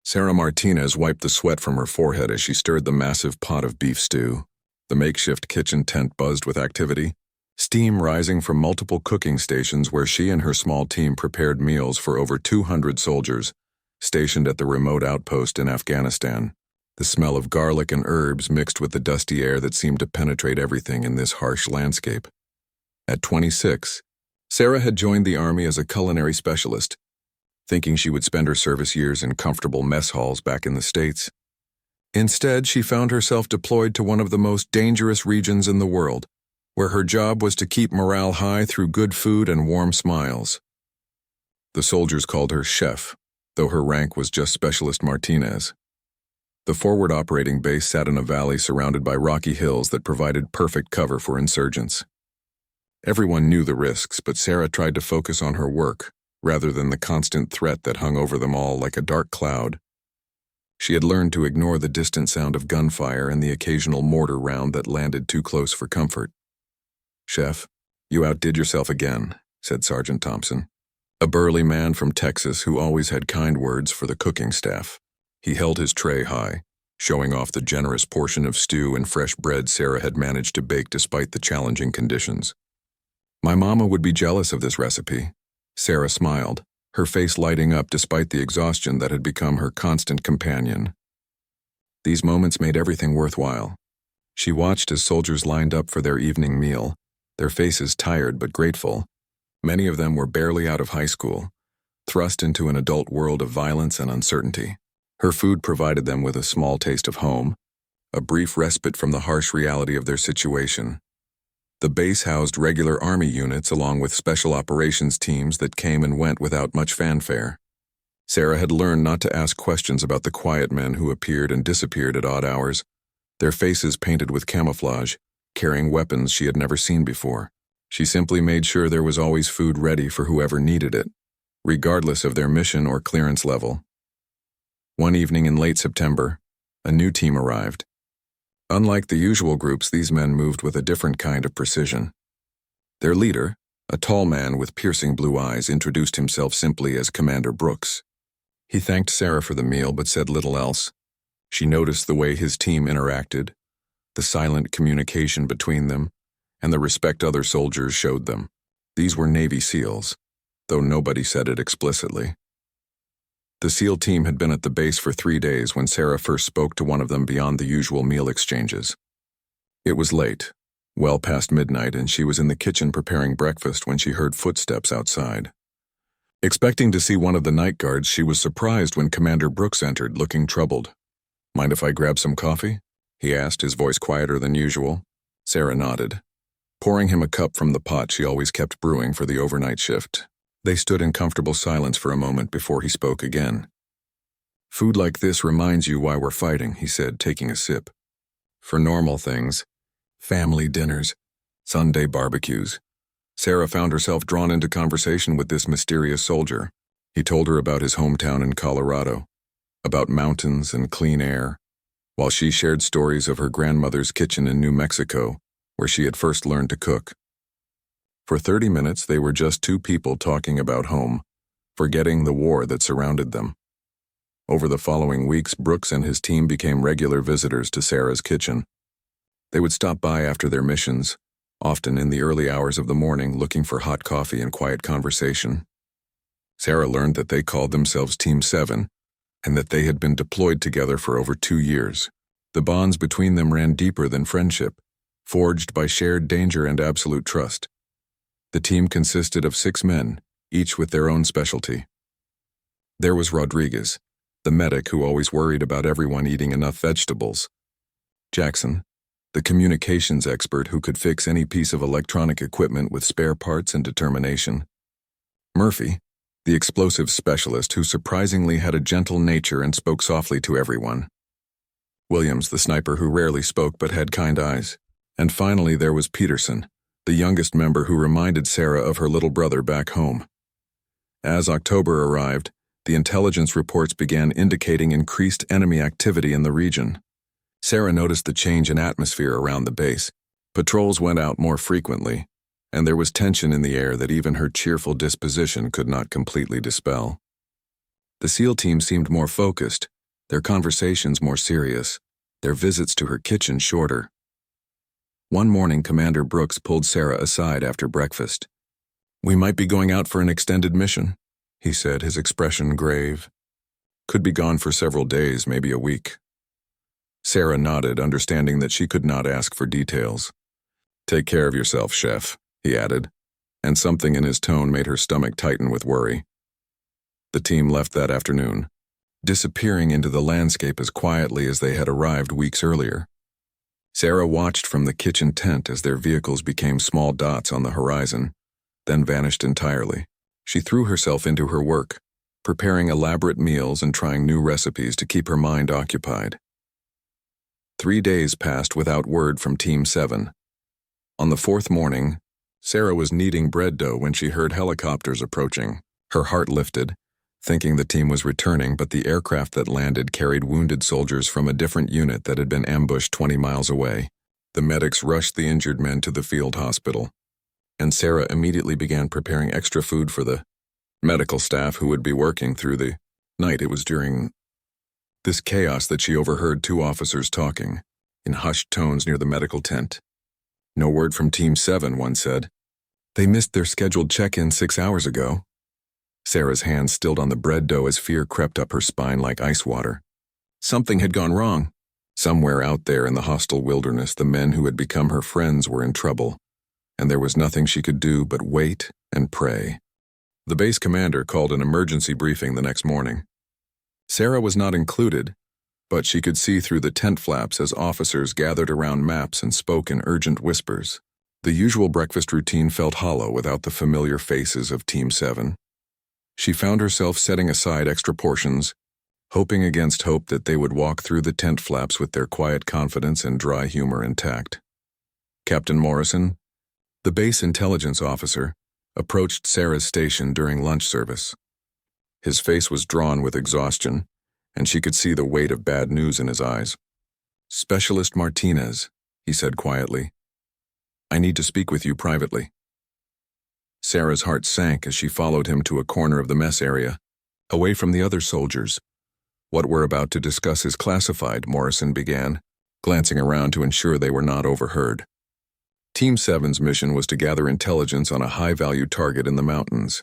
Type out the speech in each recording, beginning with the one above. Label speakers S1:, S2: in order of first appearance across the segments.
S1: Sarah Martinez wiped the sweat from her forehead as she stirred the massive pot of beef stew. The makeshift kitchen tent buzzed with activity, steam rising from multiple cooking stations where she and her small team prepared meals for over 200 soldiers stationed at the remote outpost in Afghanistan. The smell of garlic and herbs mixed with the dusty air that seemed to penetrate everything in this harsh landscape. At 26, Sarah had joined the Army as a culinary specialist, thinking she would spend her service years in comfortable mess halls back in the States. Instead, she found herself deployed to one of the most dangerous regions in the world, where her job was to keep morale high through good food and warm smiles. The soldiers called her Chef, though her rank was just Specialist Martinez. The forward operating base sat in a valley surrounded by rocky hills that provided perfect cover for insurgents. Everyone knew the risks, but Sarah tried to focus on her work, rather than the constant threat that hung over them all like a dark cloud. She had learned to ignore the distant sound of gunfire and the occasional mortar round that landed too close for comfort. "Chef, you outdid yourself again," said Sergeant Thompson, a burly man from Texas who always had kind words for the cooking staff. He held his tray high, showing off the generous portion of stew and fresh bread Sarah had managed to bake despite the challenging conditions. "My mama would be jealous of this recipe." Sarah smiled, her face lighting up despite the exhaustion that had become her constant companion. These moments made everything worthwhile. She watched as soldiers lined up for their evening meal, their faces tired but grateful. Many of them were barely out of high school, thrust into an adult world of violence and uncertainty. Her food provided them with a small taste of home, a brief respite from the harsh reality of their situation. The base housed regular Army units along with special operations teams that came and went without much fanfare. Sarah had learned not to ask questions about the quiet men who appeared and disappeared at odd hours, their faces painted with camouflage, carrying weapons she had never seen before. She simply made sure there was always food ready for whoever needed it, regardless of their mission or clearance level. One evening in late September, a new team arrived. Unlike the usual groups, these men moved with a different kind of precision. Their leader, a tall man with piercing blue eyes, introduced himself simply as Commander Brooks. He thanked Sarah for the meal but said little else. She noticed the way his team interacted, the silent communication between them, and the respect other soldiers showed them. These were Navy SEALs, though nobody said it explicitly. The SEAL team had been at the base for 3 days when Sarah first spoke to one of them beyond the usual meal exchanges. It was late, well past midnight, and she was in the kitchen preparing breakfast when she heard footsteps outside. Expecting to see one of the night guards, she was surprised when Commander Brooks entered, looking troubled. "Mind if I grab some coffee?" he asked, his voice quieter than usual. Sarah nodded, pouring him a cup from the pot she always kept brewing for the overnight shift. They stood in comfortable silence for a moment before he spoke again. "Food like this reminds you why we're fighting," he said, taking a sip. "For normal things, family dinners, Sunday barbecues." Sarah found herself drawn into conversation with this mysterious soldier. He told her about his hometown in Colorado, about mountains and clean air, while she shared stories of her grandmother's kitchen in New Mexico, where she had first learned to cook. For 30 minutes, they were just two people talking about home, forgetting the war that surrounded them. Over the following weeks, Brooks and his team became regular visitors to Sarah's kitchen. They would stop by after their missions, often in the early hours of the morning, looking for hot coffee and quiet conversation. Sarah learned that they called themselves Team 7, and that they had been deployed together for over 2 years. The bonds between them ran deeper than friendship, forged by shared danger and absolute trust. The team consisted of 6 men, each with their own specialty. There was Rodriguez, the medic who always worried about everyone eating enough vegetables. Jackson, the communications expert who could fix any piece of electronic equipment with spare parts and determination. Murphy, the explosive specialist who surprisingly had a gentle nature and spoke softly to everyone. Williams, the sniper who rarely spoke but had kind eyes. And finally there was Peterson, the youngest member who reminded Sarah of her little brother back home. As October arrived, the intelligence reports began indicating increased enemy activity in the region. Sarah noticed the change in atmosphere around the base. Patrols went out more frequently, and there was tension in the air that even her cheerful disposition could not completely dispel. The SEAL team seemed more focused, their conversations more serious, their visits to her kitchen shorter. One morning, Commander Brooks pulled Sarah aside after breakfast. "We might be going out for an extended mission," he said, his expression grave. "Could be gone for several days, maybe a week." Sarah nodded, understanding that she could not ask for details. "Take care of yourself, Chef," he added, and something in his tone made her stomach tighten with worry. The team left that afternoon, disappearing into the landscape as quietly as they had arrived weeks earlier. Sarah watched from the kitchen tent as their vehicles became small dots on the horizon, then vanished entirely. She threw herself into her work, preparing elaborate meals and trying new recipes to keep her mind occupied. 3 days passed without word from Team 7. On the 4th morning, Sarah was kneading bread dough when she heard helicopters approaching. Her heart lifted, thinking the team was returning, but the aircraft that landed carried wounded soldiers from a different unit that had been ambushed 20 miles away. The medics rushed the injured men to the field hospital, and Sarah immediately began preparing extra food for the medical staff who would be working through the night. It was during this chaos that she overheard 2 officers talking, in hushed tones near the medical tent. "No word from Team 7, one said. "They missed their scheduled check-in 6 hours ago." Sarah's hand stilled on the bread dough as fear crept up her spine like ice water. Something had gone wrong. Somewhere out there in the hostile wilderness, the men who had become her friends were in trouble, and there was nothing she could do but wait and pray. The base commander called an emergency briefing the next morning. Sarah was not included, but she could see through the tent flaps as officers gathered around maps and spoke in urgent whispers. The usual breakfast routine felt hollow without the familiar faces of Team 7. She found herself setting aside extra portions, hoping against hope that they would walk through the tent flaps with their quiet confidence and dry humor intact. Captain Morrison, the base intelligence officer, approached Sarah's station during lunch service. His face was drawn with exhaustion, and she could see the weight of bad news in his eyes. "Specialist Martinez," he said quietly, "I need to speak with you privately." Sarah's heart sank as she followed him to a corner of the mess area, away from the other soldiers. "What we're about to discuss is classified," Morrison began, glancing around to ensure they were not overheard. Team 7's mission was to gather intelligence on a high-value target in the mountains.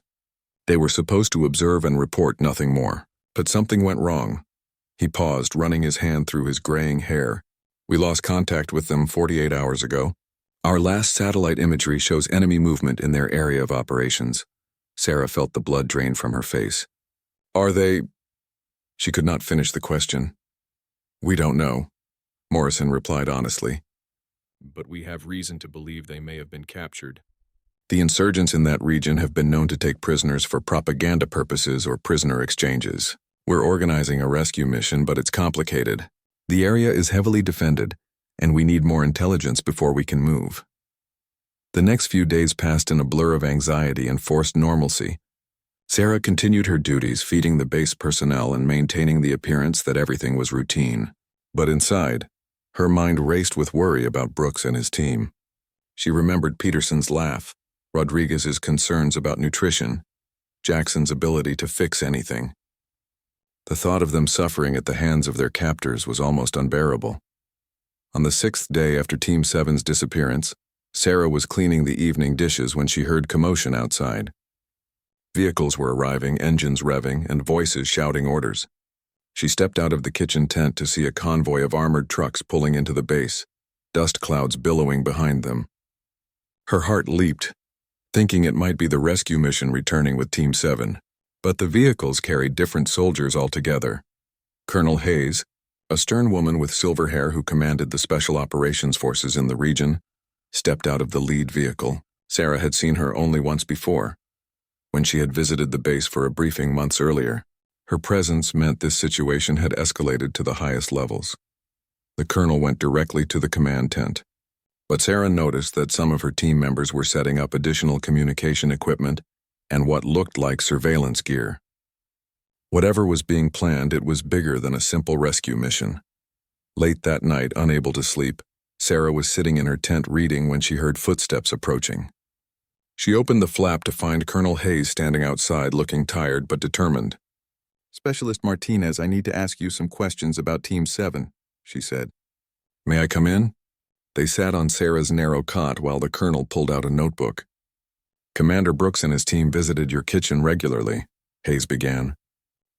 S1: They were supposed to observe and report nothing more, but something went wrong. He paused, running his hand through his graying hair. "We lost contact with them 48 hours ago. Our last satellite imagery shows enemy movement in their area of operations." Sarah felt the blood drain from her face. "Are they—" She could not finish the question. "We don't know," Morrison replied honestly. "But we have reason to believe they may have been captured. The insurgents in that region have been known to take prisoners for propaganda purposes or prisoner exchanges. We're organizing a rescue mission, but it's complicated. The area is heavily defended, and we need more intelligence before we can move." The next few days passed in a blur of anxiety and forced normalcy. Sarah continued her duties, feeding the base personnel and maintaining the appearance that everything was routine. But inside, her mind raced with worry about Brooks and his team. She remembered Peterson's laugh, Rodriguez's concerns about nutrition, Jackson's ability to fix anything. The thought of them suffering at the hands of their captors was almost unbearable. On the 6th day after Team 7's disappearance, Sarah was cleaning the evening dishes when she heard commotion outside. Vehicles were arriving, engines revving, and voices shouting orders. She stepped out of the kitchen tent to see a convoy of armored trucks pulling into the base, dust clouds billowing behind them. Her heart leaped, thinking it might be the rescue mission returning with Team 7. But the vehicles carried different soldiers altogether. Colonel Hayes, a stern woman with silver hair who commanded the Special Operations Forces in the region, stepped out of the lead vehicle. Sarah had seen her only once before, when she had visited the base for a briefing months earlier. Her presence meant this situation had escalated to the highest levels. The colonel went directly to the command tent. But Sarah noticed that some of her team members were setting up additional communication equipment and what looked like surveillance gear. Whatever was being planned, it was bigger than a simple rescue mission. Late that night, unable to sleep, Sarah was sitting in her tent reading when she heard footsteps approaching. She opened the flap to find Colonel Hayes standing outside, looking tired but determined. Specialist Martinez, I need to ask you some questions about Team 7, she said. May I come in? They sat on Sarah's narrow cot while the colonel pulled out a notebook. Commander Brooks and his team visited your kitchen regularly, Hayes began.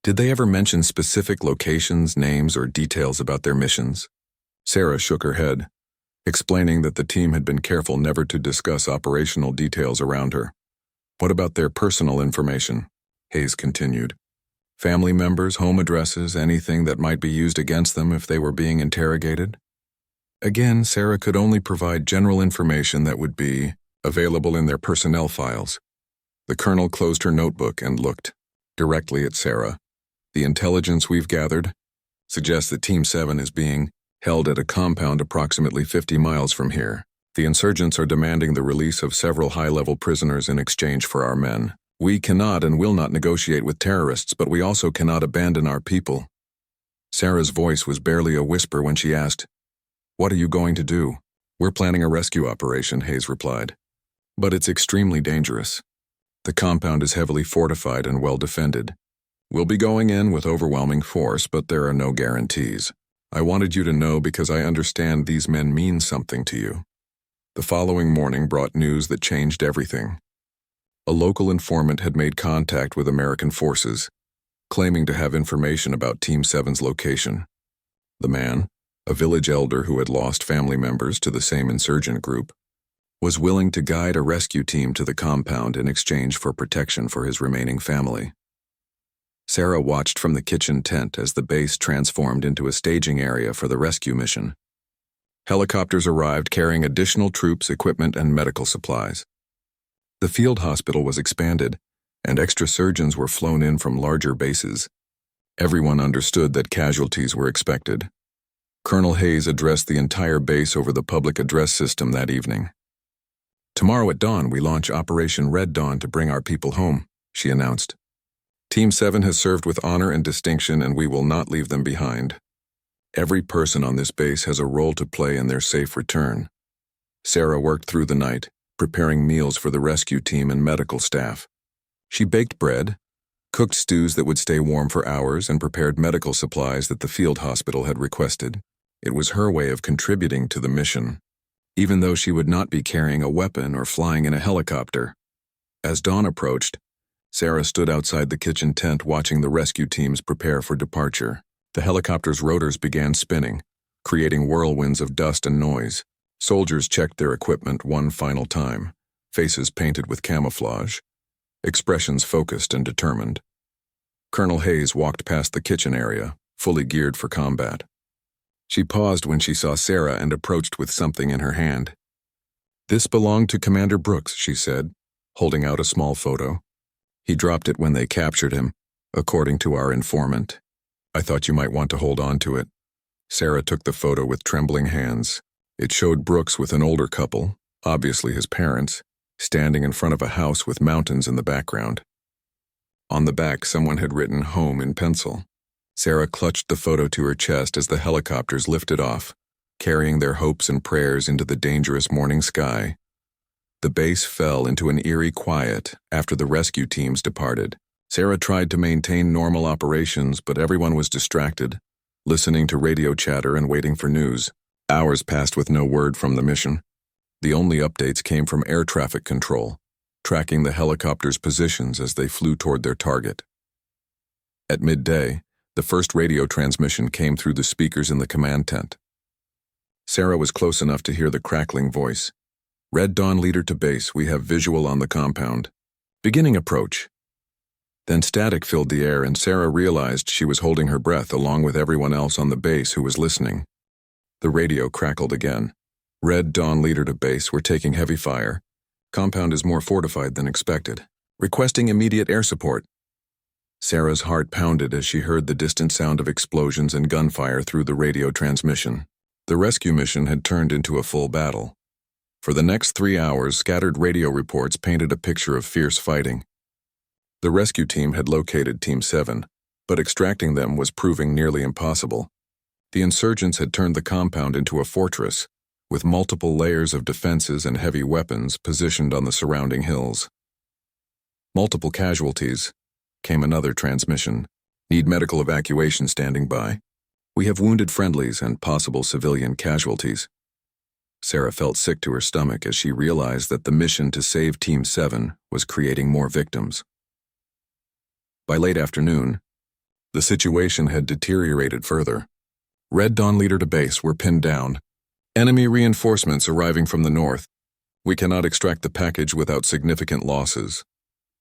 S1: Did they ever mention specific locations, names, or details about their missions? Sarah shook her head, explaining that the team had been careful never to discuss operational details around her. What about their personal information? Hayes continued. Family members, home addresses, anything that might be used against them if they were being interrogated? Again, Sarah could only provide general information that would be available in their personnel files. The colonel closed her notebook and looked directly at Sarah. The intelligence we've gathered suggests that Team 7 is being held at a compound approximately 50 miles from here. The insurgents are demanding the release of several high-level prisoners in exchange for our men. We cannot and will not negotiate with terrorists, but we also cannot abandon our people. Sarah's voice was barely a whisper when she asked, "What are you going to do?" "We're planning a rescue operation," Hayes replied. "But it's extremely dangerous. The compound is heavily fortified and well defended. We'll be going in with overwhelming force, but there are no guarantees. I wanted you to know because I understand these men mean something to you." The following morning brought news that changed everything. A local informant had made contact with American forces, claiming to have information about Team 7's location. The man, a village elder who had lost family members to the same insurgent group, was willing to guide a rescue team to the compound in exchange for protection for his remaining family. Sarah watched from the kitchen tent as the base transformed into a staging area for the rescue mission. Helicopters arrived carrying additional troops, equipment, and medical supplies. The field hospital was expanded, and extra surgeons were flown in from larger bases. Everyone understood that casualties were expected. Colonel Hayes addressed the entire base over the public address system that evening. "Tomorrow at dawn, we launch Operation Red Dawn to bring our people home," she announced. "Team 7 has served with honor and distinction, and we will not leave them behind. Every person on this base has a role to play in their safe return." Sarah worked through the night, preparing meals for the rescue team and medical staff. She baked bread, cooked stews that would stay warm for hours, and prepared medical supplies that the field hospital had requested. It was her way of contributing to the mission, even though she would not be carrying a weapon or flying in a helicopter. As dawn approached, Sarah stood outside the kitchen tent watching the rescue teams prepare for departure. The helicopter's rotors began spinning, creating whirlwinds of dust and noise. Soldiers checked their equipment one final time, faces painted with camouflage, expressions focused and determined. Colonel Hayes walked past the kitchen area, fully geared for combat. She paused when she saw Sarah and approached with something in her hand. "This belonged to Commander Brooks," she said, holding out a small photo. "He dropped it when they captured him, according to our informant. I thought you might want to hold on to it." Sarah took the photo with trembling hands. It showed Brooks with an older couple, obviously his parents, standing in front of a house with mountains in the background. On the back, someone had written "Home" in pencil. Sarah clutched the photo to her chest as the helicopters lifted off, carrying their hopes and prayers into the dangerous morning sky. The base fell into an eerie quiet after the rescue teams departed. Sarah tried to maintain normal operations, but everyone was distracted, listening to radio chatter and waiting for news. Hours passed with no word from the mission. The only updates came from air traffic control, tracking the helicopters' positions as they flew toward their target. At midday, the first radio transmission came through the speakers in the command tent. Sarah was close enough to hear the crackling voice. "Red Dawn leader to base, we have visual on the compound. Beginning approach." Then static filled the air and Sarah realized she was holding her breath along with everyone else on the base who was listening. The radio crackled again. "Red Dawn leader to base, we're taking heavy fire. Compound is more fortified than expected. Requesting immediate air support." Sarah's heart pounded as she heard the distant sound of explosions and gunfire through the radio transmission. The rescue mission had turned into a full battle. For the next 3 hours, scattered radio reports painted a picture of fierce fighting. The rescue team had located Team 7, but extracting them was proving nearly impossible. The insurgents had turned the compound into a fortress, with multiple layers of defenses and heavy weapons positioned on the surrounding hills. "Multiple casualties," came another transmission. Need medical evacuation standing by. We have wounded friendlies and possible civilian casualties. Sarah felt sick to her stomach as she realized that the mission to save Team 7 was creating more victims. By late afternoon, the situation had deteriorated further. Red Dawn leader to base were pinned down. Enemy reinforcements arriving from the north. We cannot extract the package without significant losses.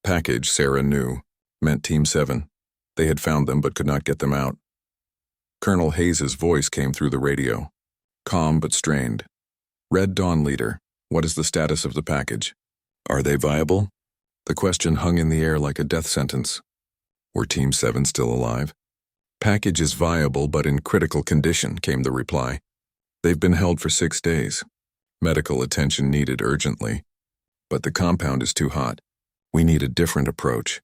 S1: Package, Sarah knew, meant Team 7. They had found them but could not get them out. Colonel Hayes's voice came through the radio, calm but strained. Red Dawn leader, what is the status of the package? Are they viable? The question hung in the air like a death sentence. Were Team 7 still alive? Package is viable but in critical condition, came the reply. They've been held for 6 days. Medical attention needed urgently. But the compound is too hot. We need a different approach.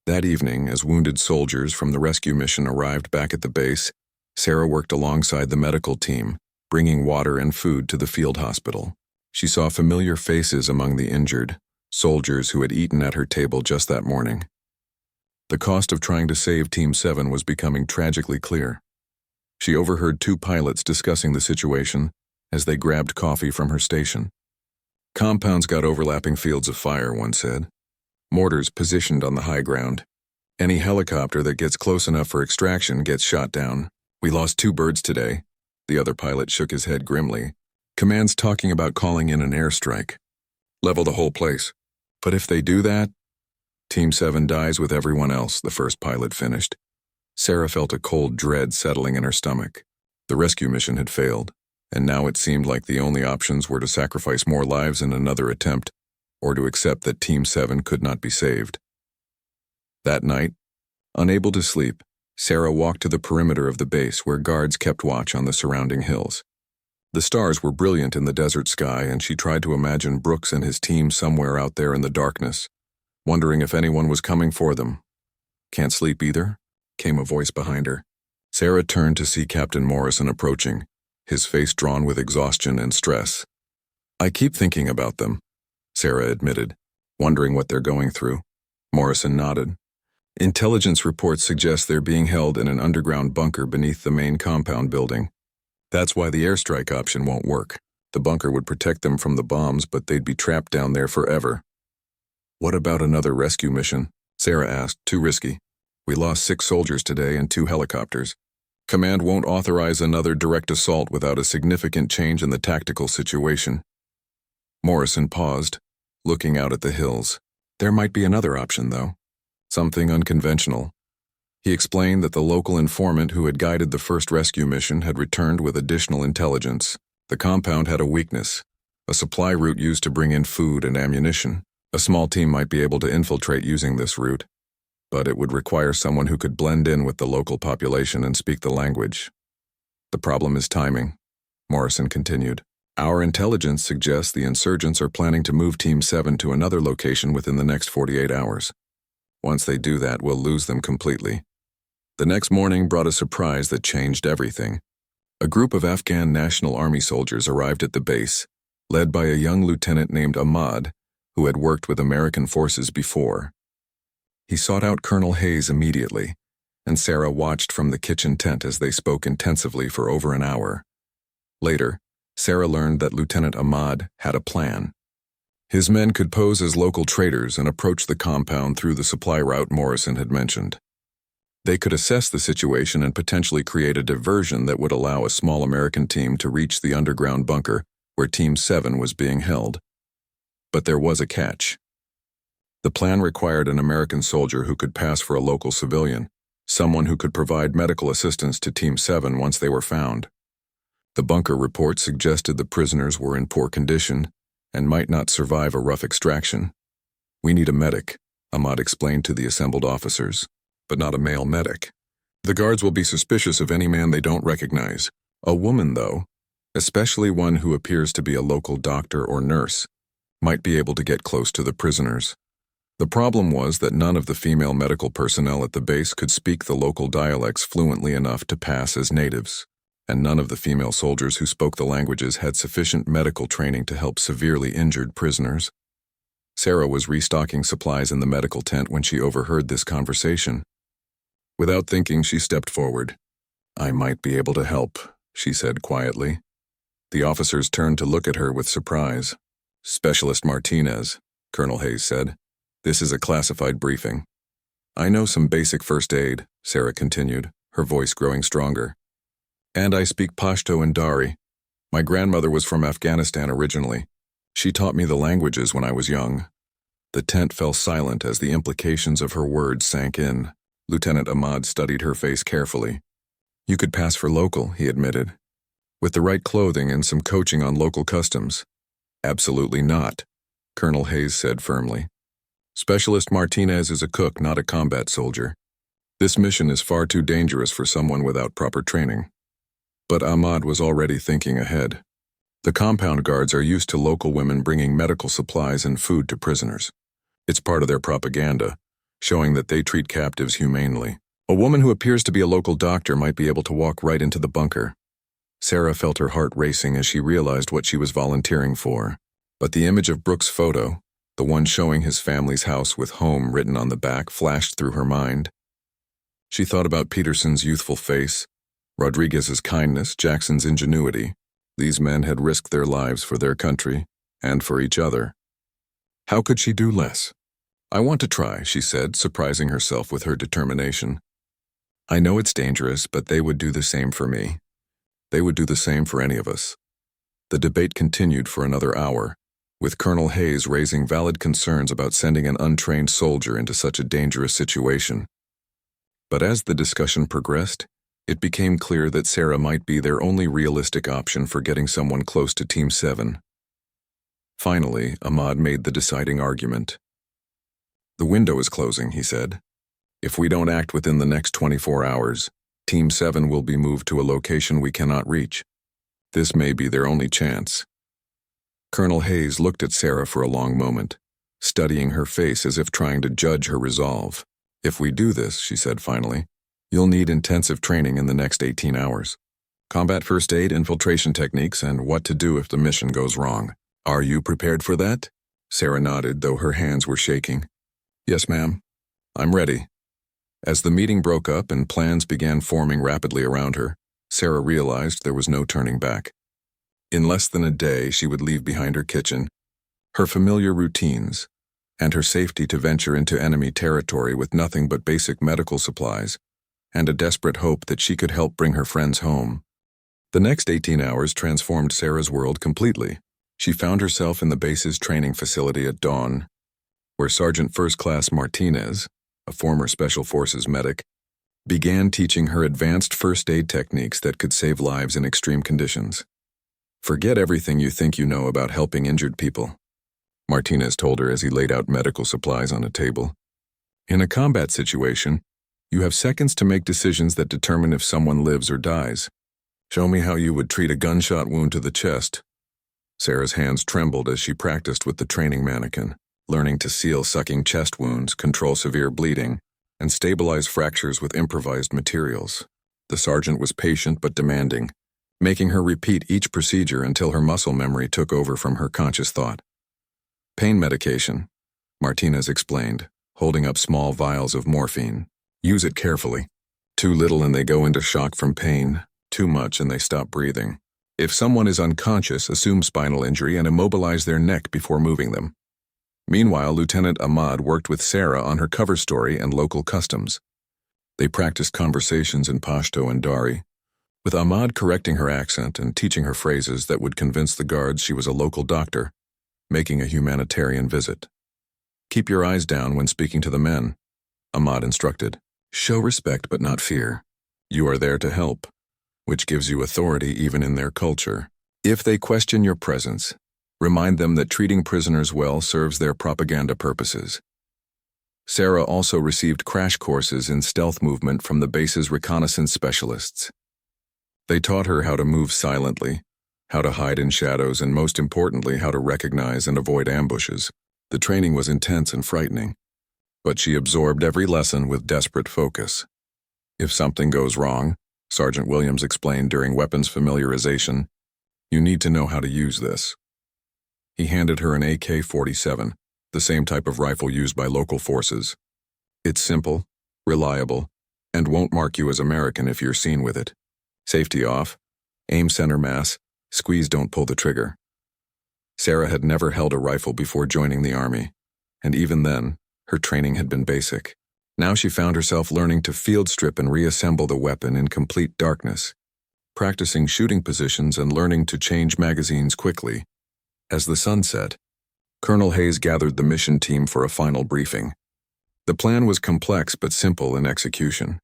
S1: That evening, as wounded soldiers from the rescue mission arrived back at the base, Sarah worked alongside the medical team, bringing water and food to the field hospital. She saw familiar faces among the injured, soldiers who had eaten at her table just that morning. The cost of trying to save Team 7 was becoming tragically clear. She overheard 2 pilots discussing the situation as they grabbed coffee from her station. Compound's got overlapping fields of fire, one said. Mortars positioned on the high ground. Any helicopter that gets close enough for extraction gets shot down. We lost 2 birds today. The other pilot shook his head grimly. Command's talking about calling in an airstrike. Level the whole place. But if they do that, Team 7 dies with everyone else, the first pilot finished. Sarah felt a cold dread settling in her stomach. The rescue mission had failed, and now it seemed like the only options were to sacrifice more lives in another attempt, or to accept that Team 7 could not be saved. That night, unable to sleep, Sarah walked to the perimeter of the base where guards kept watch on the surrounding hills. The stars were brilliant in the desert sky, and she tried to imagine Brooks and his team somewhere out there in the darkness, wondering if anyone was coming for them. Can't sleep either? Came a voice behind her. Sarah turned to see Captain Morrison approaching, his face drawn with exhaustion and stress. I keep thinking about them, Sarah admitted, wondering what they're going through. Morrison nodded. Intelligence reports suggest they're being held in an underground bunker beneath the main compound building. That's why the airstrike option won't work. The bunker would protect them from the bombs, but they'd be trapped down there forever. What about another rescue mission? Sarah asked. Too risky. We lost 6 soldiers today and 2 helicopters. Command won't authorize another direct assault without a significant change in the tactical situation. Morrison paused, looking out at the hills. There might be another option, though. Something unconventional. He explained that the local informant who had guided the first rescue mission had returned with additional intelligence. The compound had a weakness, a supply route used to bring in food and ammunition. A small team might be able to infiltrate using this route, but it would require someone who could blend in with the local population and speak the language. The problem is timing, Morrison continued. Our intelligence suggests the insurgents are planning to move Team 7 to another location within the next 48 hours. Once they do that, we'll lose them completely. The next morning brought a surprise that changed everything. A group of Afghan National Army soldiers arrived at the base, led by a young lieutenant named Ahmad, who had worked with American forces before. He sought out Colonel Hayes immediately, and Sarah watched from the kitchen tent as they spoke intensively for over an hour. Later, Sarah learned that Lieutenant Ahmad had a plan. His men could pose as local traders and approach the compound through the supply route Morrison had mentioned. They could assess the situation and potentially create a diversion that would allow a small American team to reach the underground bunker where Team 7 was being held. But there was a catch. The plan required an American soldier who could pass for a local civilian, someone who could provide medical assistance to Team 7 once they were found. The bunker report suggested the prisoners were in poor condition and might not survive a rough extraction. We need a medic, Ahmad explained to the assembled officers, but not a male medic. The guards will be suspicious of any man they don't recognize. A woman, though, especially one who appears to be a local doctor or nurse, might be able to get close to the prisoners. The problem was that none of the female medical personnel at the base could speak the local dialects fluently enough to pass as natives, and none of the female soldiers who spoke the languages had sufficient medical training to help severely injured prisoners. Sarah was restocking supplies in the medical tent when she overheard this conversation. Without thinking, she stepped forward. "I might be able to help," she said quietly. The officers turned to look at her with surprise. "Specialist Martinez," Colonel Hayes said. "This is a classified briefing." "I know some basic first aid," Sarah continued, her voice growing stronger. "And I speak Pashto and Dari. My grandmother was from Afghanistan originally. She taught me the languages when I was young." The tent fell silent as the implications of her words sank in. Lieutenant Ahmad studied her face carefully. "You could pass for local," he admitted. "With the right clothing and some coaching on local customs." "Absolutely not," Colonel Hayes said firmly. "Specialist Martinez is a cook, not a combat soldier. This mission is far too dangerous for someone without proper training." But Ahmad was already thinking ahead. The compound guards are used to local women bringing medical supplies and food to prisoners. It's part of their propaganda, showing that they treat captives humanely. A woman who appears to be a local doctor might be able to walk right into the bunker. Sarah felt her heart racing as she realized what she was volunteering for. But the image of Brooks' photo, the one showing his family's house with home written on the back, flashed through her mind. She thought about Peterson's youthful face, Rodriguez's kindness, Jackson's ingenuity. These men had risked their lives for their country and for each other. How could she do less? "I want to try," she said, surprising herself with her determination. "I know it's dangerous, but they would do the same for me. They would do the same for any of us." The debate continued for another hour, with Colonel Hayes raising valid concerns about sending an untrained soldier into such a dangerous situation. But as the discussion progressed, it became clear that Sarah might be their only realistic option for getting someone close to Team 7. Finally, Ahmad made the deciding argument. "The window is closing," he said. "If we don't act within the next 24 hours, Team 7 will be moved to a location we cannot reach. This may be their only chance." Colonel Hayes looked at Sarah for a long moment, studying her face as if trying to judge her resolve. "If we do this," she said finally, "you'll need intensive training in the next 18 hours. Combat first aid, infiltration techniques, and what to do if the mission goes wrong. Are you prepared for that?" Sarah nodded, though her hands were shaking. "Yes, ma'am. I'm ready." As the meeting broke up and plans began forming rapidly around her, Sarah realized there was no turning back. In less than a day, she would leave behind her kitchen, her familiar routines, and her safety to venture into enemy territory with nothing but basic medical supplies and a desperate hope that she could help bring her friends home. The next 18 hours transformed Sarah's world completely. She found herself in the base's training facility at dawn, where Sergeant First Class Martinez, a former Special Forces medic, began teaching her advanced first aid techniques that could save lives in extreme conditions. "Forget everything you think you know about helping injured people," Martinez told her as he laid out medical supplies on a table. "In a combat situation, you have seconds to make decisions that determine if someone lives or dies. Show me how you would treat a gunshot wound to the chest." Sarah's hands trembled as she practiced with the training mannequin, learning to seal sucking chest wounds, control severe bleeding, and stabilize fractures with improvised materials. The sergeant was patient but demanding, making her repeat each procedure until her muscle memory took over from her conscious thought. "Pain medication," Martinez explained, holding up small vials of morphine. "Use it carefully. Too little and they go into shock from pain. Too much and they stop breathing. If someone is unconscious, assume spinal injury and immobilize their neck before moving them." Meanwhile, Lieutenant Ahmad worked with Sarah on her cover story and local customs. They practiced conversations in Pashto and Dari, with Ahmad correcting her accent and teaching her phrases that would convince the guards she was a local doctor, making a humanitarian visit. "Keep your eyes down when speaking to the men," Ahmad instructed. "Show respect but not fear. You are there to help, which gives you authority even in their culture. If they question your presence, remind them that treating prisoners well serves their propaganda purposes." Sarah also received crash courses in stealth movement from the base's reconnaissance specialists. They taught her how to move silently, how to hide in shadows, and most importantly, how to recognize and avoid ambushes. The training was intense and frightening, but she absorbed every lesson with desperate focus. "If something goes wrong," Sergeant Williams explained during weapons familiarization, "you need to know how to use this." He handed her an AK-47, the same type of rifle used by local forces. "It's simple, reliable, and won't mark you as American if you're seen with it. Safety off. Aim center mass. Squeeze, don't pull the trigger. Sarah had never held a rifle before joining the army, and even then, her training had been basic. Now she found herself learning to field strip and reassemble the weapon in complete darkness, practicing shooting positions and learning to change magazines quickly. As the sun set, Colonel Hayes gathered the mission team for a final briefing. The plan was complex but simple in execution.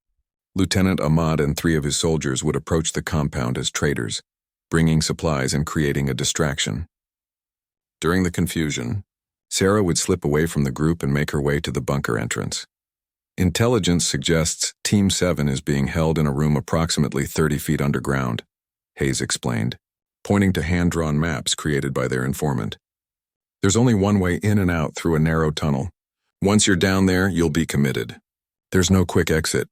S1: Lieutenant Ahmad and 3 of his soldiers would approach the compound as traders, bringing supplies and creating a distraction. During the confusion, Sarah would slip away from the group and make her way to the bunker entrance. Intelligence suggests Team 7 is being held in a room approximately 30 feet underground, Hayes explained, pointing to hand-drawn maps created by their informant. There's only one way in and out through a narrow tunnel. Once you're down there, you'll be committed. There's no quick exit.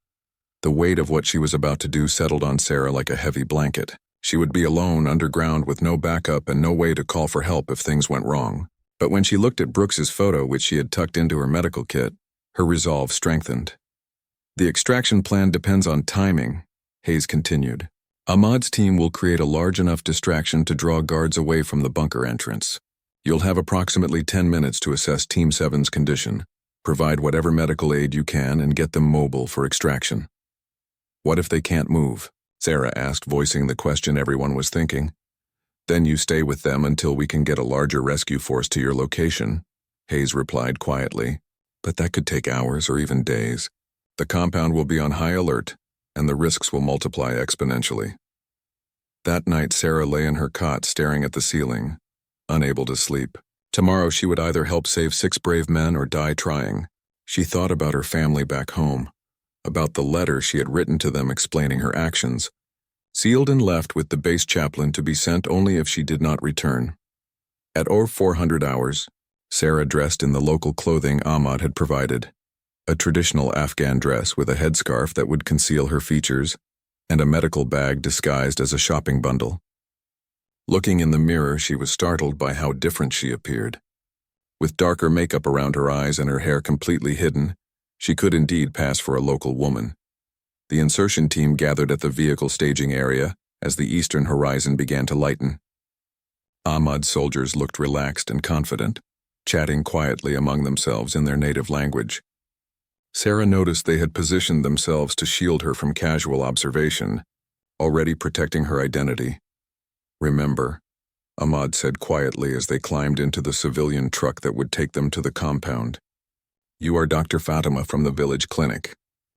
S1: The weight of what she was about to do settled on Sarah like a heavy blanket. She would be alone underground with no backup and no way to call for help if things went wrong. But when she looked at Brooks's photo, which she had tucked into her medical kit, her resolve strengthened. The extraction plan depends on timing, Hayes continued. Ahmad's team will create a large enough distraction to draw guards away from the bunker entrance. You'll have approximately 10 minutes to assess Team 7's condition, provide whatever medical aid you can, and get them mobile for extraction. What if they can't move? Sarah asked, voicing the question everyone was thinking. Then you stay with them until we can get a larger rescue force to your location, Hayes replied quietly. But that could take hours or even days. The compound will be on high alert, and the risks will multiply exponentially. That night, Sarah lay in her cot staring at the ceiling, unable to sleep. Tomorrow she would either help save 6 brave men or die trying. She thought about her family back home, about the letter she had written to them explaining her actions, sealed and left with the base chaplain to be sent only if she did not return. At 0400 hours, Sarah dressed in the local clothing Ahmad had provided, a traditional Afghan dress with a headscarf that would conceal her features, and a medical bag disguised as a shopping bundle. Looking in the mirror, she was startled by how different she appeared. With darker makeup around her eyes and her hair completely hidden, she could indeed pass for a local woman. The insertion team gathered at the vehicle staging area as the eastern horizon began to lighten. Ahmad's soldiers looked relaxed and confident, chatting quietly among themselves in their native language. Sarah noticed they had positioned themselves to shield her from casual observation, already protecting her identity. Remember, Ahmad said quietly as they climbed into the civilian truck that would take them to the compound. You are Dr. Fatima from the village clinic.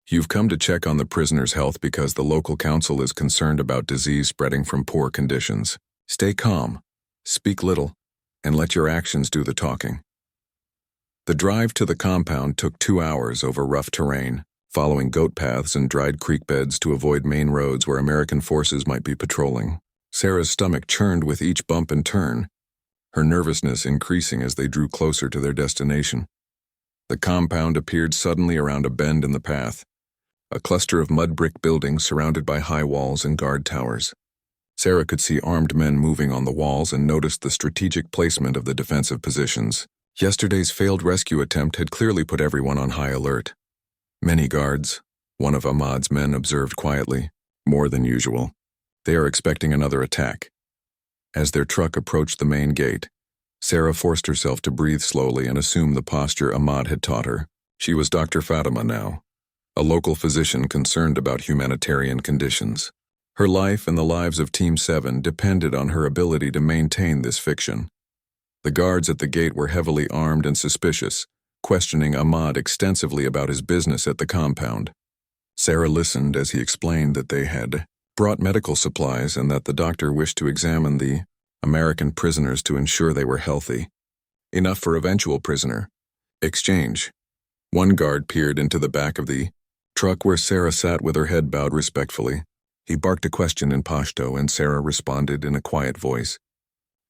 S1: You've come to check on the prisoner's health because the local council is concerned about disease spreading from poor conditions. Stay calm, speak little, and let your actions do the talking. The drive to the compound took 2 hours over rough terrain, following goat paths and dried creek beds to avoid main roads where American forces might be patrolling. Sarah's stomach churned with each bump and turn, her nervousness increasing as they drew closer to their destination. The compound appeared suddenly around a bend in the path, a cluster of mud brick buildings surrounded by high walls and guard towers. Sarah could see armed men moving on the walls and noticed the strategic placement of the defensive positions. Yesterday's failed rescue attempt had clearly put everyone on high alert. Many guards, one of Ahmad's men observed quietly, more than usual. They are expecting another attack. As their truck approached the main gate, Sarah forced herself to breathe slowly and assume the posture Ahmad had taught her. She was Dr. Fatima now, a local physician concerned about humanitarian conditions. Her life and the lives of Team 7 depended on her ability to maintain this fiction. The guards at the gate were heavily armed and suspicious, questioning Ahmad extensively about his business at the compound. Sarah listened as he explained that they had brought medical supplies and that the doctor wished to examine the American prisoners to ensure they were healthy. Enough for eventual prisoner exchange. One guard peered into the back of the truck where Sarah sat with her head bowed respectfully. He barked a question in Pashto and Sarah responded in a quiet voice,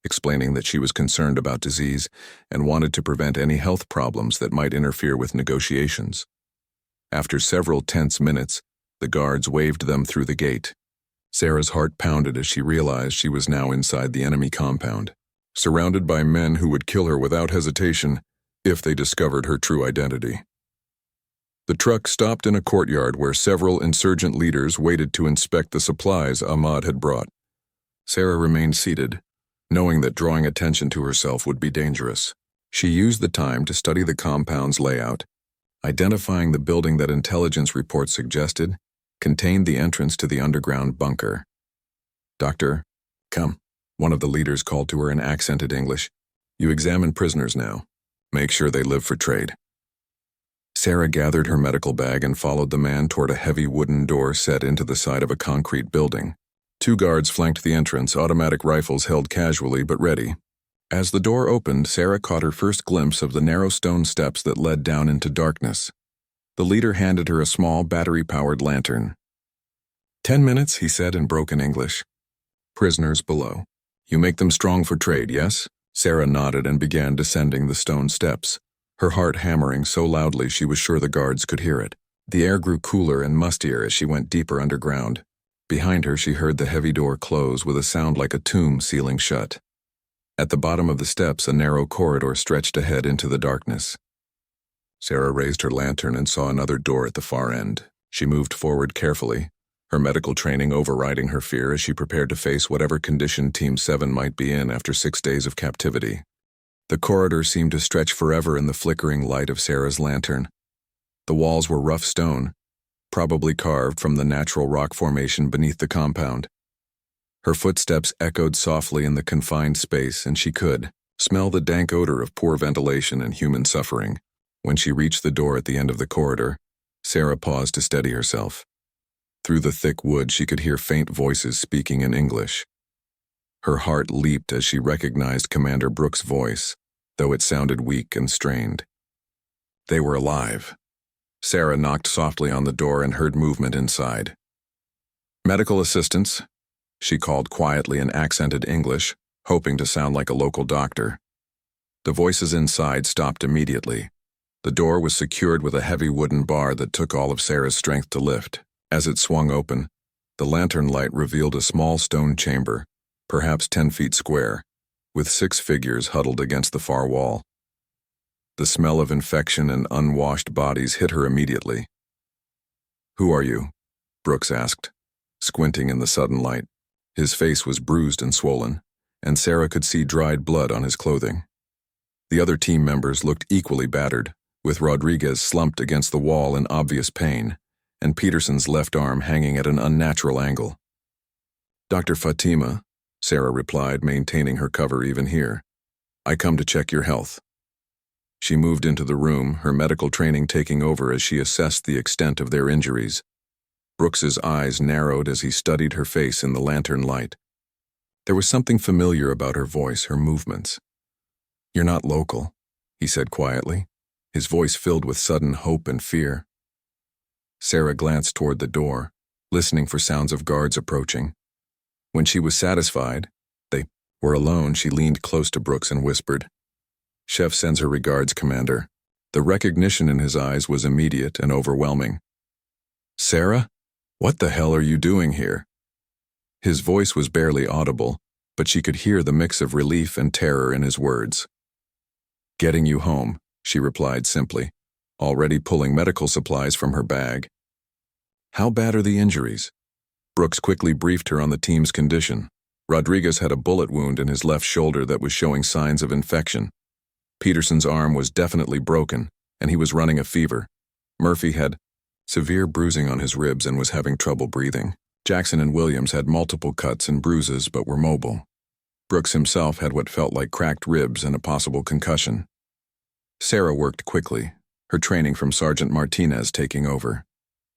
S1: explaining that she was concerned about disease and wanted to prevent any health problems that might interfere with negotiations. After several tense minutes, the guards waved them through the gate. Sarah's heart pounded as she realized she was now inside the enemy compound, surrounded by men who would kill her without hesitation if they discovered her true identity. The truck stopped in a courtyard where several insurgent leaders waited to inspect the supplies Ahmad had brought. Sarah remained seated, knowing that drawing attention to herself would be dangerous. She used the time to study the compound's layout, identifying the building that intelligence reports suggested contained the entrance to the underground bunker. "Doctor, come," one of the leaders called to her in accented English. "You examine prisoners now. Make sure they live for trade." Sarah gathered her medical bag and followed the man toward a heavy wooden door set into the side of a concrete building. 2 guards flanked the entrance, automatic rifles held casually but ready. As the door opened, Sarah caught her first glimpse of the narrow stone steps that led down into darkness. The leader handed her a small, battery-powered lantern. 10 minutes, he said in broken English. "Prisoners below. You make them strong for trade, yes?" Sarah nodded and began descending the stone steps, her heart hammering so loudly she was sure the guards could hear it. The air grew cooler and mustier as she went deeper underground. Behind her, she heard the heavy door close with a sound like a tomb sealing shut. At the bottom of the steps, a narrow corridor stretched ahead into the darkness. Sarah raised her lantern and saw another door at the far end. She moved forward carefully, her medical training overriding her fear as she prepared to face whatever condition Team 7 might be in after 6 days of captivity. The corridor seemed to stretch forever in the flickering light of Sarah's lantern. The walls were rough stone, probably carved from the natural rock formation beneath the compound. Her footsteps echoed softly in the confined space, and she could smell the dank odor of poor ventilation and human suffering. When she reached the door at the end of the corridor, Sarah paused to steady herself. Through the thick wood, she could hear faint voices speaking in English. Her heart leaped as she recognized Commander Brooks' voice, though it sounded weak and strained. They were alive. Sarah knocked softly on the door and heard movement inside. "Medical assistance," she called quietly in accented English, hoping to sound like a local doctor. The voices inside stopped immediately. The door was secured with a heavy wooden bar that took all of Sarah's strength to lift. As it swung open, the lantern light revealed a small stone chamber, perhaps 10 feet square, with 6 figures huddled against the far wall. The smell of infection and unwashed bodies hit her immediately. "Who are you?" Brooks asked, squinting in the sudden light. His face was bruised and swollen, and Sarah could see dried blood on his clothing. The other team members looked equally battered, with Rodriguez slumped against the wall in obvious pain, and Peterson's left arm hanging at an unnatural angle. "Dr. Fatima," Sarah replied, maintaining her cover even here. "I come to check your health." She moved into the room, her medical training taking over as she assessed the extent of their injuries. Brooks's eyes narrowed as he studied her face in the lantern light. There was something familiar about her voice, her movements. "You're not local," he said quietly, his voice filled with sudden hope and fear. Sarah glanced toward the door, listening for sounds of guards approaching. When she was satisfied they were alone, she leaned close to Brooks and whispered, "Chef sends her regards, Commander." The recognition in his eyes was immediate and overwhelming. "Sarah? What the hell are you doing here?" His voice was barely audible, but she could hear the mix of relief and terror in his words. "Getting you home," she replied simply, already pulling medical supplies from her bag. "How bad are the injuries?" Brooks quickly briefed her on the team's condition. Rodriguez had a bullet wound in his left shoulder that was showing signs of infection. Peterson's arm was definitely broken, and he was running a fever. Murphy had severe bruising on his ribs and was having trouble breathing. Jackson and Williams had multiple cuts and bruises but were mobile. Brooks himself had what felt like cracked ribs and a possible concussion. Sarah worked quickly, her training from Sergeant Martinez taking over.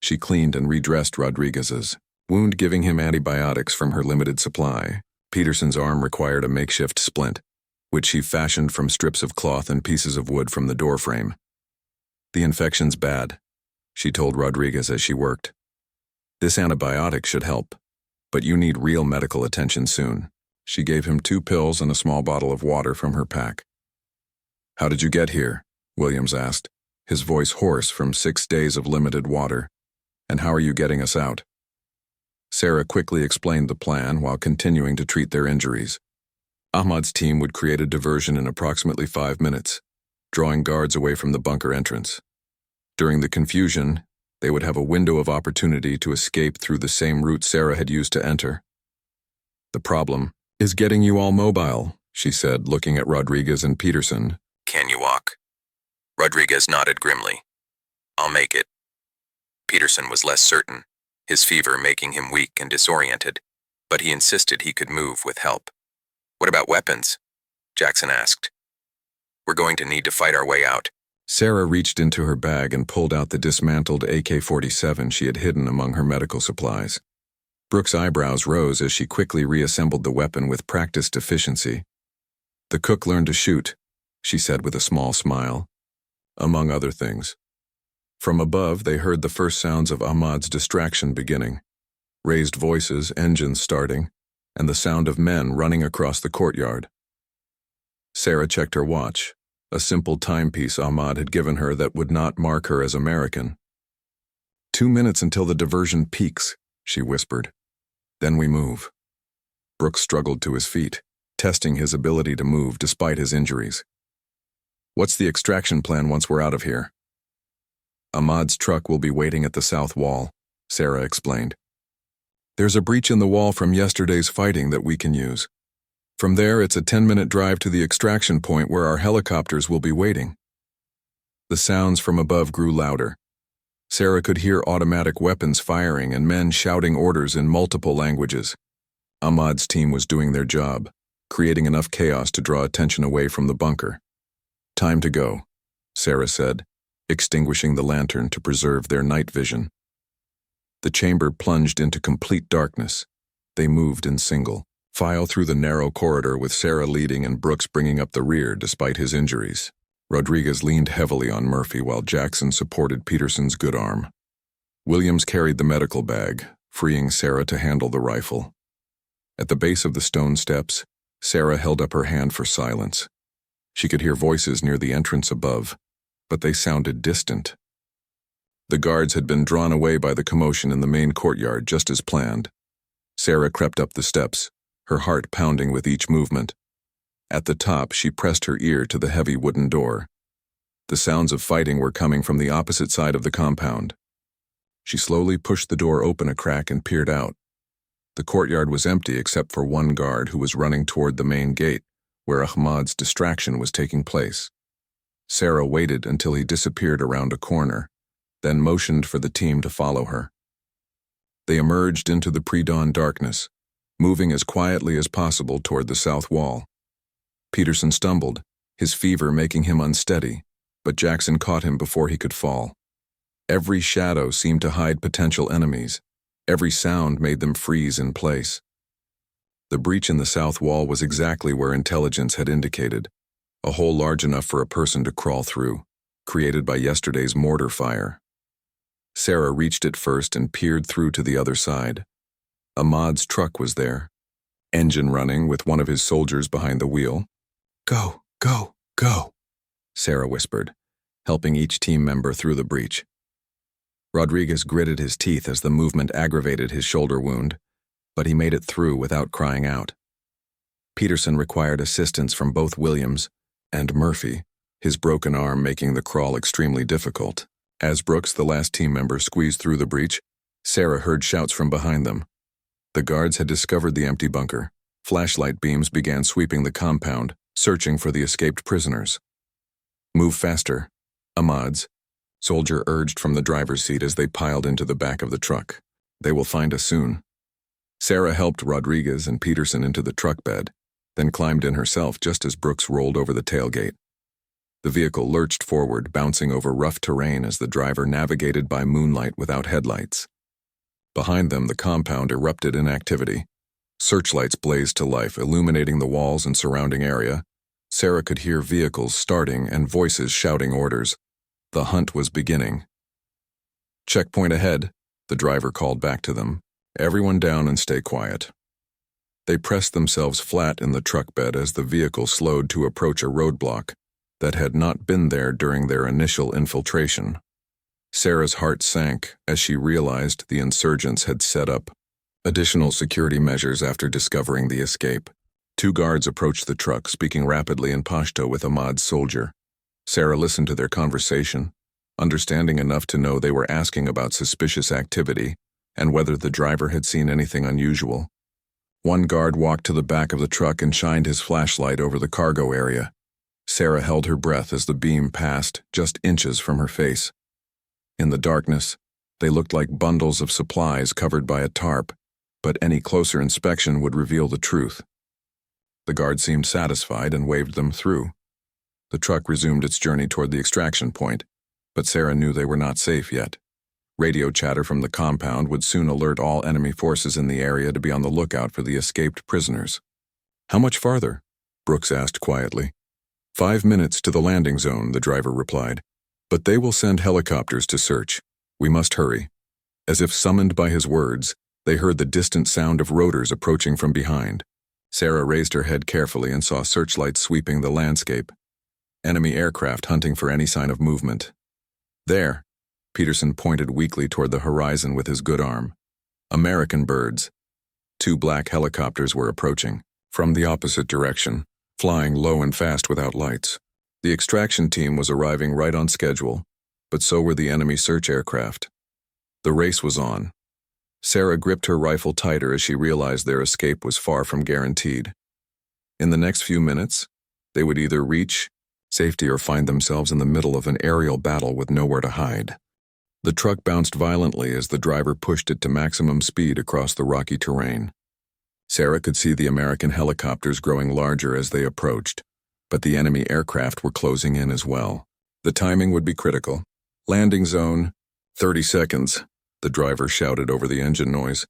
S1: She cleaned and redressed Rodriguez's wound, giving him antibiotics from her limited supply. Peterson's arm required a makeshift splint, which she fashioned from strips of cloth and pieces of wood from the doorframe. "The infection's bad," she told Rodriguez as she worked. "This antibiotic should help, but you need real medical attention soon." She gave him 2 pills and a small bottle of water from her pack. "How did you get here?" Williams asked, his voice hoarse from 6 days of limited water. "And how are you getting us out?" Sarah quickly explained the plan while continuing to treat their injuries. Ahmad's team would create a diversion in approximately 5 minutes, drawing guards away from the bunker entrance. During the confusion, they would have a window of opportunity to escape through the same route Sarah had used to enter. "The problem is getting you all mobile," she said, looking at Rodriguez and Peterson.
S2: "Can you walk?" Rodriguez nodded grimly. "I'll make it." Peterson was less certain, his fever making him weak and disoriented, but he insisted he could move with help. "What about weapons?" Jackson asked. "We're going to need to fight our way out."
S1: Sarah reached into her bag and pulled out the dismantled AK-47 she had hidden among her medical supplies. Brooke's eyebrows rose as she quickly reassembled the weapon with practiced efficiency. "The cook learned to shoot," she said with a small smile, "among other things." From above, they heard the first sounds of Ahmad's distraction beginning. Raised voices, engines starting, and the sound of men running across the courtyard. Sarah checked her watch, a simple timepiece Ahmad had given her that would not mark her as American. "2 minutes until the diversion peaks," she whispered. "Then we move." Brooks struggled to his feet, testing his ability to move despite his injuries. "What's the extraction plan once we're out of here?" "Ahmad's truck will be waiting at the south wall," Sarah explained. "There's a breach in the wall from yesterday's fighting that we can use. From there, it's a 10-minute drive to the extraction point where our helicopters will be waiting." The sounds from above grew louder. Sarah could hear automatic weapons firing and men shouting orders in multiple languages. Ahmad's team was doing their job, creating enough chaos to draw attention away from the bunker. "Time to go," Sarah said, extinguishing the lantern to preserve their night vision. The chamber plunged into complete darkness. They moved in single file through the narrow corridor with Sarah leading and Brooks bringing up the rear despite his injuries. Rodriguez leaned heavily on Murphy while Jackson supported Peterson's good arm. Williams carried the medical bag, freeing Sarah to handle the rifle. At the base of the stone steps, Sarah held up her hand for silence. She could hear voices near the entrance above, but they sounded distant. The guards had been drawn away by the commotion in the main courtyard just as planned. Sarah crept up the steps, her heart pounding with each movement. At the top, she pressed her ear to the heavy wooden door. The sounds of fighting were coming from the opposite side of the compound. She slowly pushed the door open a crack and peered out. The courtyard was empty except for one guard who was running toward the main gate, where Ahmad's distraction was taking place. Sarah waited until he disappeared around a corner, then motioned for the team to follow her. They emerged into the pre-dawn darkness, moving as quietly as possible toward the south wall. Peterson stumbled, his fever making him unsteady, but Jackson caught him before he could fall. Every shadow seemed to hide potential enemies. Every sound made them freeze in place. The breach in the south wall was exactly where intelligence had indicated, a hole large enough for a person to crawl through, created by yesterday's mortar fire. Sarah reached it first and peered through to the other side. Ahmad's truck was there, engine running with one of his soldiers behind the wheel. "Go, go, go," Sarah whispered, helping each team member through the breach. Rodriguez gritted his teeth as the movement aggravated his shoulder wound, but he made it through without crying out. Peterson required assistance from both Williams and Murphy, his broken arm making the crawl extremely difficult. As Brooks, the last team member, squeezed through the breach, Sarah heard shouts from behind them. The guards had discovered the empty bunker. Flashlight beams began sweeping the compound, searching for the escaped prisoners. "Move faster," Ahmad's soldier urged from the driver's seat as they piled into the back of the truck. "They will find us soon." Sarah helped Rodriguez and Peterson into the truck bed, then climbed in herself just as Brooks rolled over the tailgate. The vehicle lurched forward, bouncing over rough terrain as the driver navigated by moonlight without headlights. Behind them, the compound erupted in activity. Searchlights blazed to life, illuminating the walls and surrounding area. Sarah could hear vehicles starting and voices shouting orders. The hunt was beginning. "Checkpoint ahead," the driver called back to them. "Everyone down and stay quiet." They pressed themselves flat in the truck bed as the vehicle slowed to approach a roadblock that had not been there during their initial infiltration. Sarah's heart sank as she realized the insurgents had set up additional security measures after discovering the escape. 2 guards approached the truck, speaking rapidly in Pashto with Ahmad's soldier. Sarah listened to their conversation, understanding enough to know they were asking about suspicious activity and whether the driver had seen anything unusual. One guard walked to the back of the truck and shined his flashlight over the cargo area. Sarah held her breath as the beam passed just inches from her face. In the darkness, they looked like bundles of supplies covered by a tarp, but any closer inspection would reveal the truth. The guard seemed satisfied and waved them through. The truck resumed its journey toward the extraction point, but Sarah knew they were not safe yet. Radio chatter from the compound would soon alert all enemy forces in the area to be on the lookout for the escaped prisoners. "How much farther?" Brooks asked quietly. 5 minutes to the landing zone," the driver replied. "But they will send helicopters to search. We must hurry." As if summoned by his words, they heard the distant sound of rotors approaching from behind. Sarah raised her head carefully and saw searchlights sweeping the landscape. Enemy aircraft hunting for any sign of movement. "There," Peterson pointed weakly toward the horizon with his good arm. "American birds." 2 black helicopters were approaching, from the opposite direction, flying low and fast without lights. The extraction team was arriving right on schedule, but so were the enemy search aircraft. The race was on. Sarah gripped her rifle tighter as she realized their escape was far from guaranteed. In the next few minutes, they would either reach safety or find themselves in the middle of an aerial battle with nowhere to hide. The truck bounced violently as the driver pushed it to maximum speed across the rocky terrain. Sarah could see the American helicopters growing larger as they approached, but the enemy aircraft were closing in as well. The timing would be critical. "Landing zone, 30 seconds, the driver shouted over the engine noise.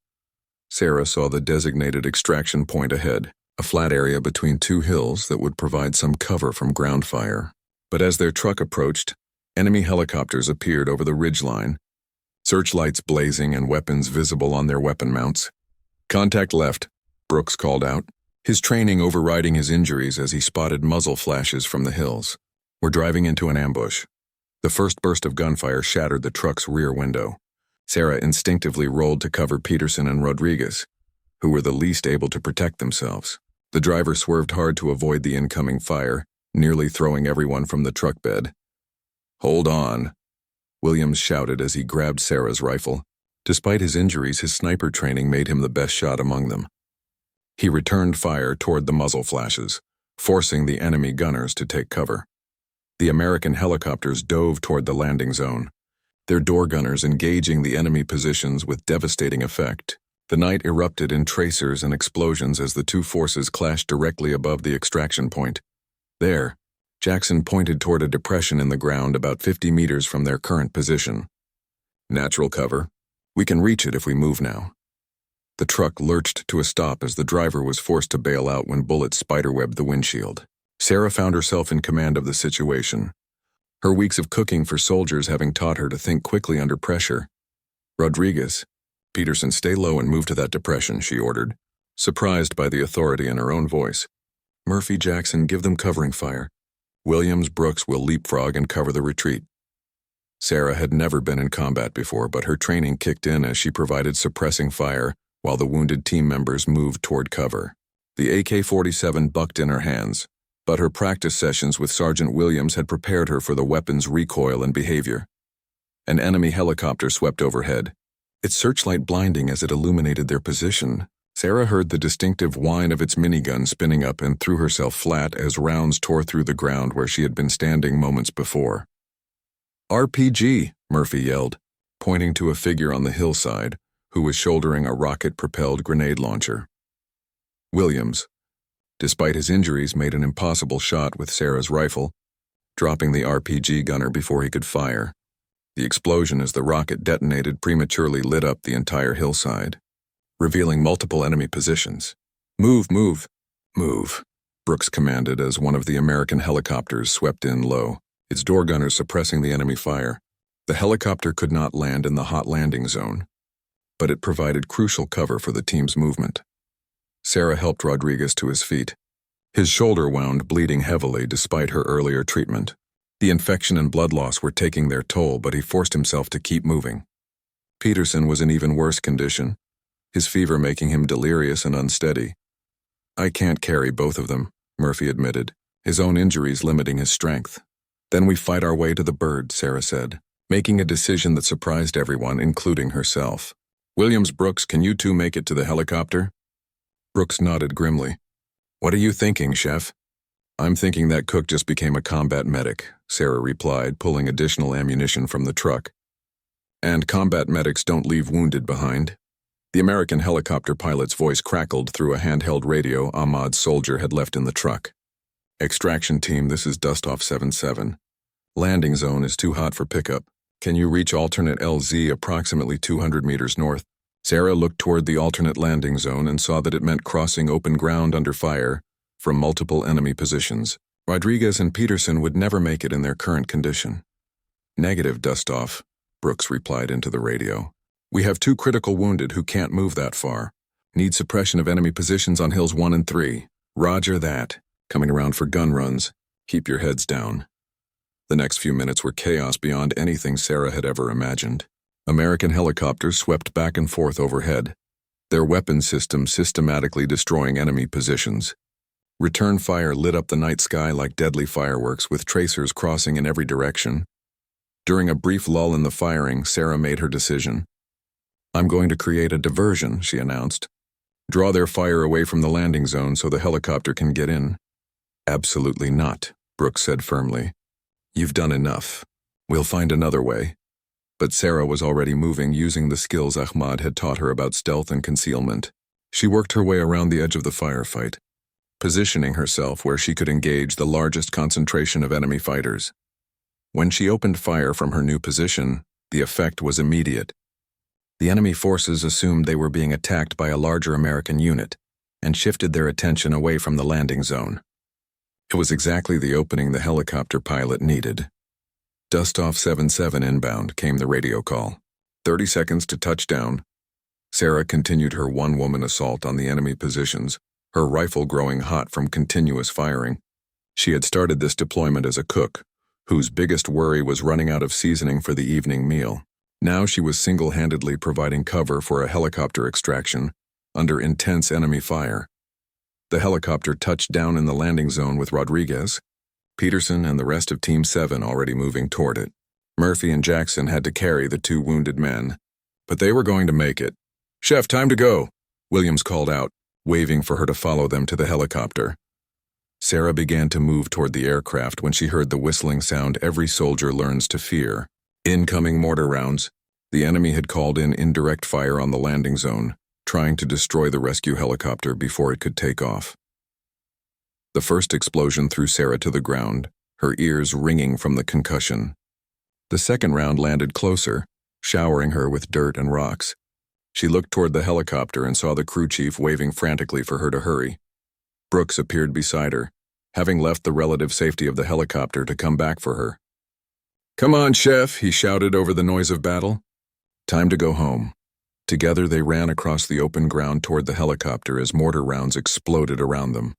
S1: Sarah saw the designated extraction point ahead, a flat area between 2 hills that would provide some cover from ground fire. But as their truck approached, enemy helicopters appeared over the ridgeline, searchlights blazing and weapons visible on their weapon mounts. "Contact left," Brooks called out, his training overriding his injuries as he spotted muzzle flashes from the hills. "We're driving into an ambush." The first burst of gunfire shattered the truck's rear window. Sarah instinctively rolled to cover Peterson and Rodriguez, who were the least able to protect themselves. The driver swerved hard to avoid the incoming fire, nearly throwing everyone from the truck bed. "Hold on," Williams shouted as he grabbed Sarah's rifle. Despite his injuries, his sniper training made him the best shot among them. He returned fire toward the muzzle flashes, forcing the enemy gunners to take cover. The American helicopters dove toward the landing zone, their door gunners engaging the enemy positions with devastating effect. The night erupted in tracers and explosions as the 2 forces clashed directly above the extraction point. There, Jackson pointed toward a depression in the ground about 50 meters from their current position. "Natural cover. We can reach it if we move now." The truck lurched to a stop as the driver was forced to bail out when bullets spiderwebbed the windshield. Sarah found herself in command of the situation, her weeks of cooking for soldiers having taught her to think quickly under pressure. "Rodriguez, Peterson, stay low and move to that depression," she ordered, surprised by the authority in her own voice. "Murphy, Jackson, give them covering fire. Williams, Brooks will leapfrog and cover the retreat." Sarah had never been in combat before, but her training kicked in as she provided suppressing fire while the wounded team members moved toward cover. The AK-47 bucked in her hands, but her practice sessions with Sergeant Williams had prepared her for the weapon's recoil and behavior. An enemy helicopter swept overhead, its searchlight blinding as it illuminated their position. Sarah heard the distinctive whine of its minigun spinning up and threw herself flat as rounds tore through the ground where she had been standing moments before. "RPG," Murphy yelled, pointing to a figure on the hillside who was shouldering a rocket-propelled grenade launcher. Williams, despite his injuries, made an impossible shot with Sarah's rifle, dropping the RPG gunner before he could fire. The explosion as the rocket detonated prematurely lit up the entire hillside, revealing multiple enemy positions. "Move, move, move," Brooks commanded as one of the American helicopters swept in low, its door gunners suppressing the enemy fire. The helicopter could not land in the hot landing zone, but it provided crucial cover for the team's movement. Sarah helped Rodriguez to his feet, his shoulder wound bleeding heavily despite her earlier treatment. The infection and blood loss were taking their toll, but he forced himself to keep moving. Peterson was in even worse condition, his fever making him delirious and unsteady. "I can't carry both of them," Murphy admitted, his own injuries limiting his strength. "Then we fight our way to the bird," Sarah said. making a decision that surprised everyone, including herself. "Williams, Brooks, can you two make it to the helicopter?" Brooks nodded grimly. "What are you thinking, Chef?" "I'm thinking that cook just became a combat medic," Sarah replied, pulling additional ammunition from the truck. "And combat medics don't leave wounded behind." The American helicopter pilot's voice crackled through a handheld radio Ahmad's soldier had left in the truck. "Extraction team, this is Dustoff 77. Landing zone is too hot for pickup. Can you reach alternate LZ approximately 200 meters north?" Sarah looked toward the alternate landing zone and saw that it meant crossing open ground under fire from multiple enemy positions. Rodriguez and Peterson would never make it in their current condition. "Negative, Dustoff," Brooks replied into the radio. "We have 2 critical wounded who can't move that far. Need suppression of enemy positions on hills 1 and 3. Roger that. Coming around for gun runs. Keep your heads down." The next few minutes were chaos beyond anything Sarah had ever imagined. American helicopters swept back and forth overhead, their weapon systems systematically destroying enemy positions. Return fire lit up the night sky like deadly fireworks, with tracers crossing in every direction. During a brief lull in the firing, Sarah made her decision. "I'm going to create a diversion," she announced. "Draw their fire away from the landing zone so the helicopter can get in." "Absolutely not," Brooks said firmly. "You've done enough. We'll find another way." But Sarah was already moving, using the skills Ahmad had taught her about stealth and concealment. She worked her way around the edge of the firefight, positioning herself where she could engage the largest concentration of enemy fighters. When she opened fire from her new position, the effect was immediate. The enemy forces assumed they were being attacked by a larger American unit and shifted their attention away from the landing zone. It was exactly the opening the helicopter pilot needed. "Dustoff 77 inbound," came the radio call. 30 seconds to touchdown." Sarah continued her one-woman assault on the enemy positions, her rifle growing hot from continuous firing. She had started this deployment as a cook, whose biggest worry was running out of seasoning for the evening meal. Now she was single-handedly providing cover for a helicopter extraction under intense enemy fire. The helicopter touched down in the landing zone with Rodriguez, Peterson, and the rest of Team 7 already moving toward it. Murphy and Jackson had to carry the 2 wounded men, but they were going to make it. "Chef, time to go," Williams called out, waving for her to follow them to the helicopter. Sarah began to move toward the aircraft when she heard the whistling sound every soldier learns to fear. Incoming mortar rounds. The enemy had called in indirect fire on the landing zone, trying to destroy the rescue helicopter before it could take off. The first explosion threw Sarah to the ground, her ears ringing from the concussion. The second round landed closer, showering her with dirt and rocks. She looked toward the helicopter and saw the crew chief waving frantically for her to hurry. Brooks appeared beside her, having left the relative safety of the helicopter to come back for her. "Come on, Chef," he shouted over the noise of battle. Time to go home. Together they ran across the open ground toward the helicopter as mortar rounds exploded around them.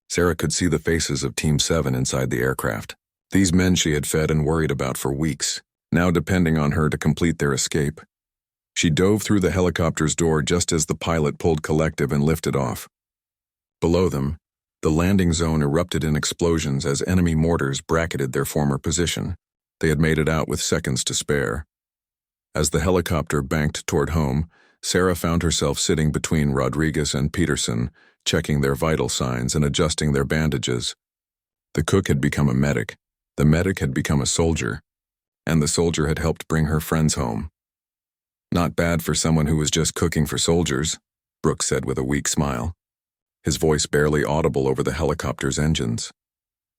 S1: Sarah could see the faces of Team 7 inside the aircraft. These men she had fed and worried about for weeks, now depending on her to complete their escape. She dove through the helicopter's door just as the pilot pulled collective and lifted off. Below them, the landing zone erupted in explosions as enemy mortars bracketed their former position. They had made it out with seconds to spare. As the helicopter banked toward home, Sarah found herself sitting between Rodriguez and Peterson, checking their vital signs and adjusting their bandages. The cook had become a medic, the medic had become a soldier, and the soldier had helped bring her friends home. "Not bad for someone who was just cooking for soldiers," Brooks said with a weak smile, his voice barely audible over the helicopter's engines.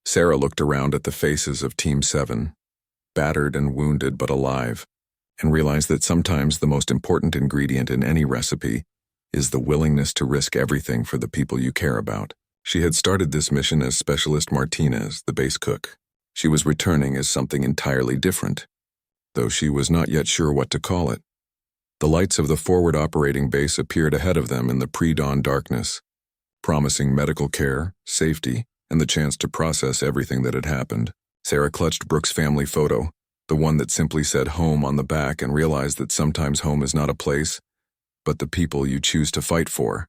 S1: Sarah looked around at the faces of Team 7, battered and wounded but alive, and realized that sometimes the most important ingredient in any recipe is the willingness to risk everything for the people you care about. She had started this mission as Specialist Martinez, the base cook. She was returning as something entirely different, though she was not yet sure what to call it. The lights of the forward operating base appeared ahead of them in the pre-dawn darkness, promising medical care, safety, and the chance to process everything that had happened. Sarah clutched Brooks' family photo, the one that simply said home on the back, and realized that sometimes home is not a place, but the people you choose to fight for.